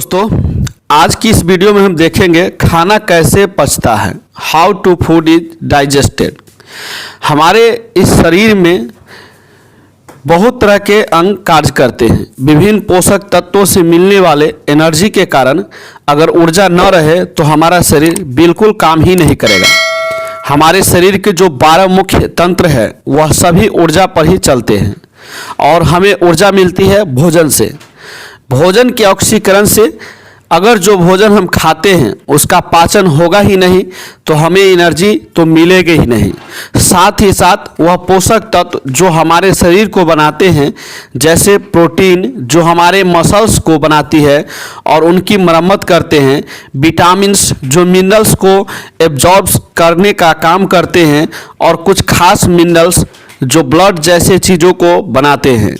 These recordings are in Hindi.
दोस्तों, आज की इस वीडियो में हम देखेंगे खाना कैसे पचता है, how to food is digested. हमारे इस शरीर में बहुत तरह के अंग कार्य करते हैं। विभिन्न पोषक तत्वों से मिलने वाले एनर्जी के कारण अगर ऊर्जा न रहे तो हमारा शरीर बिल्कुल काम ही नहीं करेगा। हमारे शरीर के जो 12 मुख्य तंत्र है वह सभी ऊर्जा पर ही चलते हैं और हमें ऊर्जा मिलती है भोजन से। भोजन के ऑक्सीकरण से अगर जो भोजन हम खाते हैं उसका पाचन होगा ही नहीं तो हमें एनर्जी तो मिलेगी ही नहीं। साथ ही साथ वह पोषक तत्व जो हमारे शरीर को बनाते हैं, जैसे प्रोटीन जो हमारे मसल्स को बनाती है और उनकी मरम्मत करते हैं, विटामिन्स जो मिनरल्स को एब्जॉर्ब करने का काम करते हैं और कुछ खास मिनरल्स जो ब्लड जैसे चीज़ों को बनाते हैं,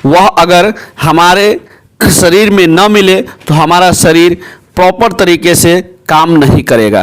वह अगर हमारे शरीर में न मिले तो हमारा शरीर प्रॉपर तरीके से काम नहीं करेगा।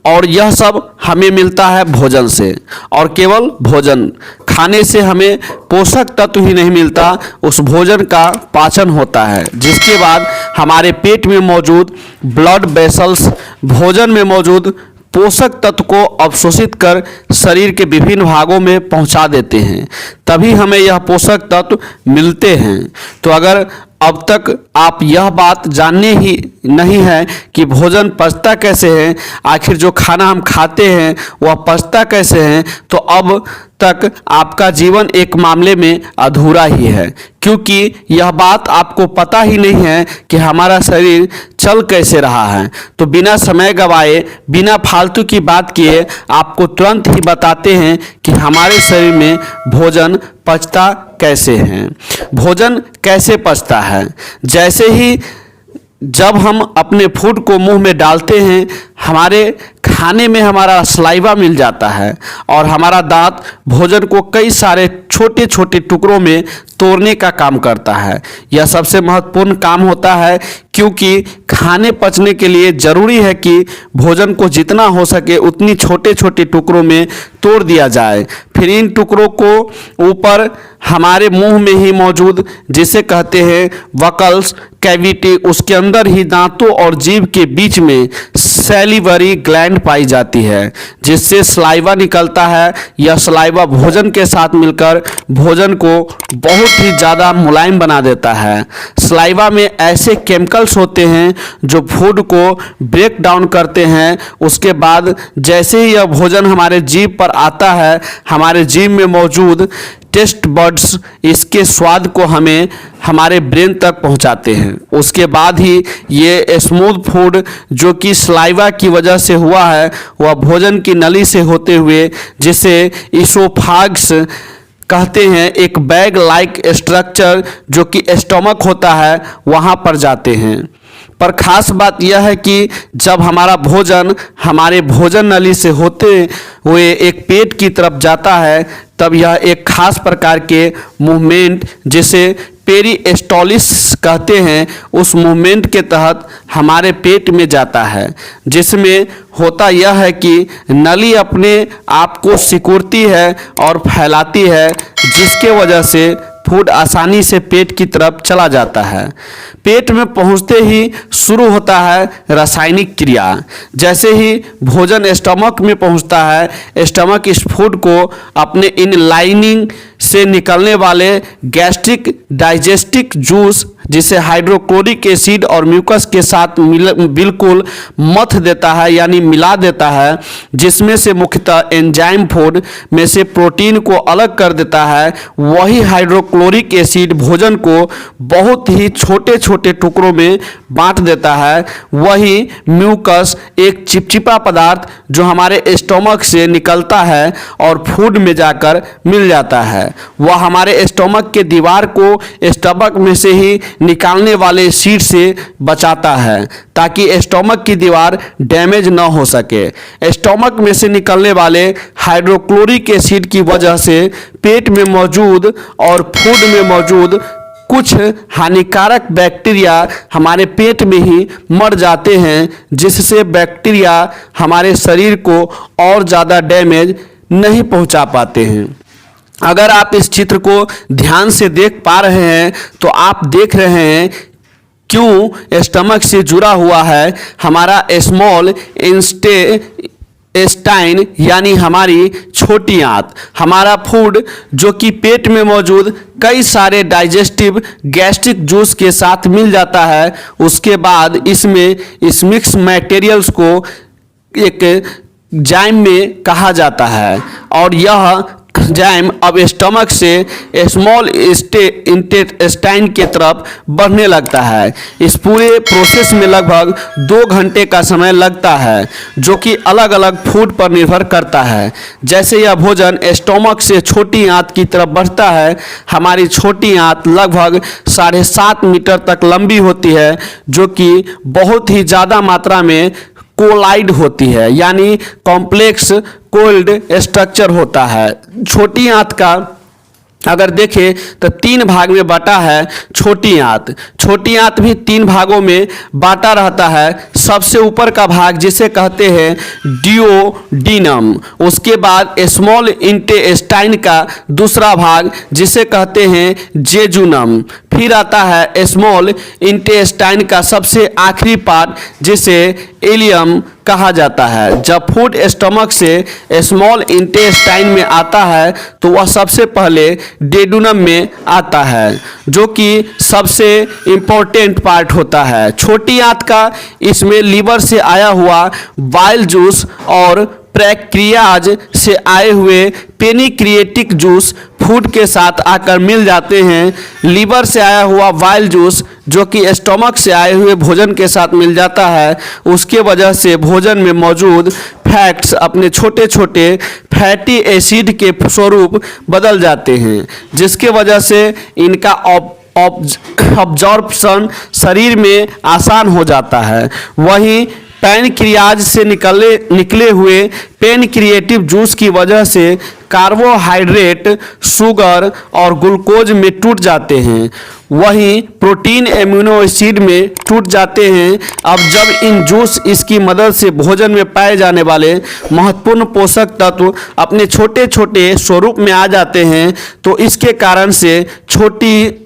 और यह सब हमें मिलता है भोजन से, और केवल भोजन खाने से हमें पोषक तत्व ही नहीं मिलता, उस भोजन का पाचन होता है, जिसके बाद हमारे पेट में मौजूद ब्लड वेसल्स भोजन में मौजूद पोषक तत्व को अवशोषित कर शरीर के विभिन्न भागों में पहुंचा देते हैं, तभी हमें यह पोषक तत्व मिलते हैं। तो अगर अब तक आप यह बात जानने ही नहीं है कि भोजन पचता कैसे है, आखिर जो खाना हम खाते हैं वह पचता कैसे है, तो अब तक आपका जीवन एक मामले में अधूरा ही है, क्योंकि यह बात आपको पता ही नहीं है कि हमारा शरीर चल कैसे रहा है। तो बिना समय गवाए, बिना फालतू की बात किए आपको तुरंत ही बताते हैं कि हमारे शरीर में भोजन पचता कैसे है। भोजन कैसे पचता है? जैसे ही जब हम अपने फूड को मुंह में डालते हैं, हमारे खाने में हमारा सलाइवा मिल जाता है और हमारा दांत भोजन को कई सारे छोटे छोटे टुकड़ों में तोड़ने का काम करता है। यह सबसे महत्वपूर्ण काम होता है, क्योंकि खाने पचने के लिए ज़रूरी है कि भोजन को जितना हो सके उतनी छोटे छोटे टुकड़ों में तोड़ दिया जाए। फिर इन टुकड़ों को ऊपर हमारे मुंह में ही मौजूद, जिसे कहते हैं वकल्स कैविटी, उसके अंदर ही दांतों और जीभ के बीच में सैलिवरी ग्लैंड पाई जाती है, जिससे सलाइवा निकलता है। यह सलाइवा भोजन के साथ मिलकर भोजन को बहुत ही ज़्यादा मुलायम बना देता है। सलाइवा में ऐसे केमिकल्स होते हैं जो फूड को ब्रेक डाउन करते हैं। उसके बाद जैसे ही यह भोजन हमारे जीभ पर आता है, हमारे जीभ में मौजूद टेस्ट बड्स इसके स्वाद को हमें हमारे ब्रेन तक पहुंचाते हैं। उसके बाद ही ये स्मूथ फूड जो कि सलाइवा की वजह से हुआ है, वह भोजन की नली से होते हुए, जिसे इसोफागस कहते हैं, एक बैग लाइक स्ट्रक्चर जो कि स्टमक होता है, वहाँ पर जाते हैं। पर ख़ास बात यह है कि जब हमारा भोजन हमारे भोजन नली से होते हुए एक पेट की तरफ जाता है, तब यह एक खास प्रकार के मूवमेंट, जिसे पेरिस्टालिस कहते हैं, उस मूवमेंट के तहत हमारे पेट में जाता है, जिसमें होता यह है कि नली अपने आप को सिकुड़ती है और फैलाती है, जिसके वजह से फूड आसानी से पेट की तरफ चला जाता है। पेट में पहुंचते ही शुरू होता है रासायनिक क्रिया। जैसे ही भोजन स्टमक में पहुंचता है, स्टमक इस फूड को अपने इन लाइनिंग से निकलने वाले गैस्ट्रिक डाइजेस्टिक जूस, जिसे हाइड्रोक्लोरिक एसिड और म्यूकस के साथ बिल्कुल मथ देता है, यानी मिला देता है, जिसमें से मुख्यतः एंजाइम फूड में से प्रोटीन को अलग कर देता है। वही हाइड्रोक्लोरिक एसिड भोजन को बहुत ही छोटे छोटे टुकड़ों में बांट देता है। वही म्यूकस एक चिपचिपा पदार्थ जो हमारे स्टमक से निकलता है और फूड में जाकर मिल जाता है, वह हमारे स्टमक के दीवार को स्टमक में से ही निकालने वाले एसिड से बचाता है, ताकि स्टमक की दीवार डैमेज न हो सके। स्टमक में से निकलने वाले हाइड्रोक्लोरिक एसिड की वजह से पेट में मौजूद और फूड में मौजूद कुछ हानिकारक बैक्टीरिया हमारे पेट में ही मर जाते हैं, जिससे बैक्टीरिया हमारे शरीर को और ज़्यादा डैमेज नहीं पहुंचा पाते हैं। अगर आप इस चित्र को ध्यान से देख पा रहे हैं तो आप देख रहे हैं क्यों स्टमक से जुड़ा हुआ है हमारा स्मॉल इंटेस्टाइन यानी हमारी छोटी आंत। हमारा फूड जो कि पेट में मौजूद कई सारे डाइजेस्टिव गैस्ट्रिक जूस के साथ मिल जाता है, उसके बाद इसमें इस मिक्स मटेरियल्स को एक जाइम में कहा जाता है और यह जाइम अब स्टमक से स्मॉल इंटेस्टाइन के तरफ बढ़ने लगता है। इस पूरे प्रोसेस में लगभग 2 घंटे का समय लगता है, जो कि अलग अलग फूड पर निर्भर करता है। जैसे यह भोजन स्टमक से छोटी आंत की तरफ बढ़ता है, हमारी छोटी आंत लगभग 7.5 मीटर तक लंबी होती है, जो कि बहुत ही ज़्यादा मात्रा में कोलाइड होती है, यानी कॉम्प्लेक्स कोल्ड स्ट्रक्चर होता है। छोटी आंत का अगर देखें तो 3 भाग में बांटा है छोटी आंत। छोटी आंत भी 3 भागों में बांटा रहता है। सबसे ऊपर का भाग जिसे कहते हैं डिओडिनम, उसके बाद स्मॉल इंटेस्टाइन का दूसरा भाग जिसे कहते हैं जेजुनम, फिर आता है स्मॉल इंटेस्टाइन का सबसे आखिरी पार्ट जिसे इलियम कहा जाता है। जब फूड स्टमक से स्मॉल इंटेस्टाइन में आता है तो वह सबसे पहले डेडुनम में आता है, जो कि सबसे इम्पोर्टेंट पार्ट होता है। छोटी आंत का इसमें लीवर से आया हुआ बाइल जूस और पैंक्रियाज से आए हुए पेनिक्रिएटिक जूस फूड के साथ आकर मिल जाते हैं। लीवर से आया हुआ बाइल जूस जो कि स्टमक से आए हुए भोजन के साथ मिल जाता है, उसके वजह से भोजन में मौजूद फैट्स अपने छोटे छोटे फैटी एसिड के स्वरूप बदल जाते हैं, जिसके वजह से इनका ऑब्जॉर्प्शन शरीर में आसान हो जाता है। वहीं पैनक्रियाज से निकले हुए पेनक्रिएटिव जूस की वजह से कार्बोहाइड्रेट, शुगर और ग्लूकोज में टूट जाते हैं, वहीं प्रोटीन एमिनो एसिड में टूट जाते हैं। अब जब इन जूस इसकी मदद से भोजन में पाए जाने वाले महत्वपूर्ण पोषक तत्व अपने छोटे छोटे स्वरूप में आ जाते हैं, तो इसके कारण से छोटी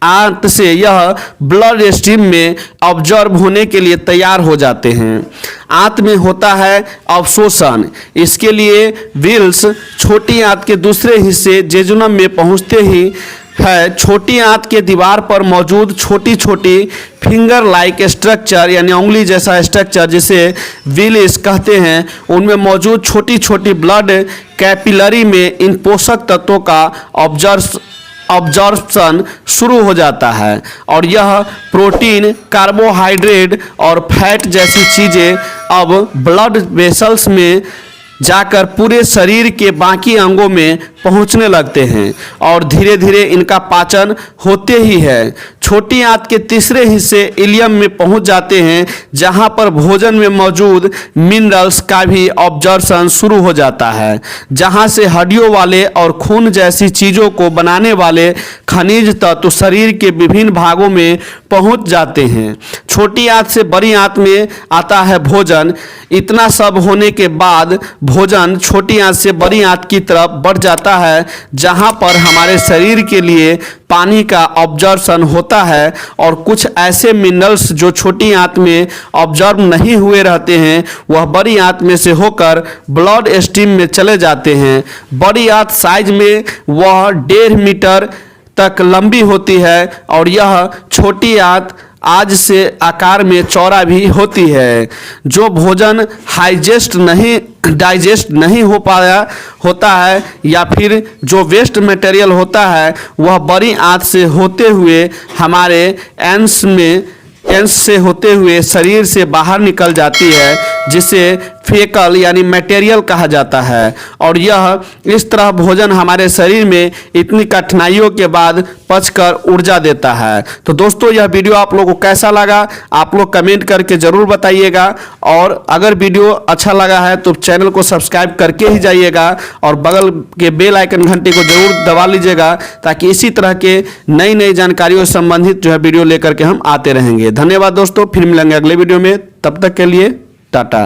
आंत से यह ब्लड स्ट्रीम में ऑब्जॉर्ब होने के लिए तैयार हो जाते हैं। आंत में होता है अवशोषण, इसके लिए विल्स छोटी आंत के दूसरे हिस्से जेजुनम में पहुंचते ही है छोटी आंत के दीवार पर मौजूद छोटी छोटी फिंगर लाइक स्ट्रक्चर यानी उंगली जैसा स्ट्रक्चर जिसे विलिस कहते हैं, उनमें मौजूद छोटी छोटी ब्लड कैपिलरी में इन पोषक तत्वों का ऑब्जॉर्प्शन शुरू हो जाता है और यह प्रोटीन, कार्बोहाइड्रेट और फैट जैसी चीज़ें अब ब्लड वेसल्स में जाकर पूरे शरीर के बाकी अंगों में पहुंचने लगते हैं और धीरे धीरे इनका पाचन होते ही है छोटी आंत के तीसरे हिस्से इलियम में पहुंच जाते हैं, जहां पर भोजन में मौजूद मिनरल्स का भी ऑब्जॉर्प्शन शुरू हो जाता है, जहां से हड्डियों वाले और खून जैसी चीज़ों को बनाने वाले खनिज तत्व शरीर के विभिन्न भागों में पहुंच जाते हैं। छोटी आंत से बड़ी आंत में आता है भोजन। इतना सब होने के बाद भोजन छोटी आंत से बड़ी आंत की तरफ बढ़ जाता है, जहां पर हमारे शरीर के लिए पानी का ऑब्जॉर्प्शन होता है और कुछ ऐसे मिनरल्स जो छोटी आंत में ऑब्जॉर्ब नहीं हुए रहते हैं वह बड़ी आंत में से होकर ब्लड स्ट्रीम में चले जाते हैं। बड़ी आंत साइज में वह 1.5 मीटर तक लंबी होती है और यह छोटी आंत आज से आकार में चौड़ा भी होती है। जो भोजन डाइजेस्ट नहीं हो पाया होता है या फिर जो वेस्ट मटेरियल होता है वह बड़ी आंत से होते हुए हमारे एंस से होते हुए शरीर से बाहर निकल जाती है, जिसे फेकल यानी मटेरियल कहा जाता है और यह इस तरह भोजन हमारे शरीर में इतनी कठिनाइयों के बाद पचकर ऊर्जा देता है। तो दोस्तों यह वीडियो आप लोगों को कैसा लगा आप लोग कमेंट करके ज़रूर बताइएगा और अगर वीडियो अच्छा लगा है तो चैनल को सब्सक्राइब करके ही जाइएगा और बगल के बेल आइकन घंटे को जरूर दबा लीजिएगा, ताकि इसी तरह के नई नई जानकारियों से संबंधित जो है वीडियो लेकर के हम आते रहेंगे। धन्यवाद दोस्तों, फिर मिलेंगे अगले वीडियो में, तब तक के लिए टाटा।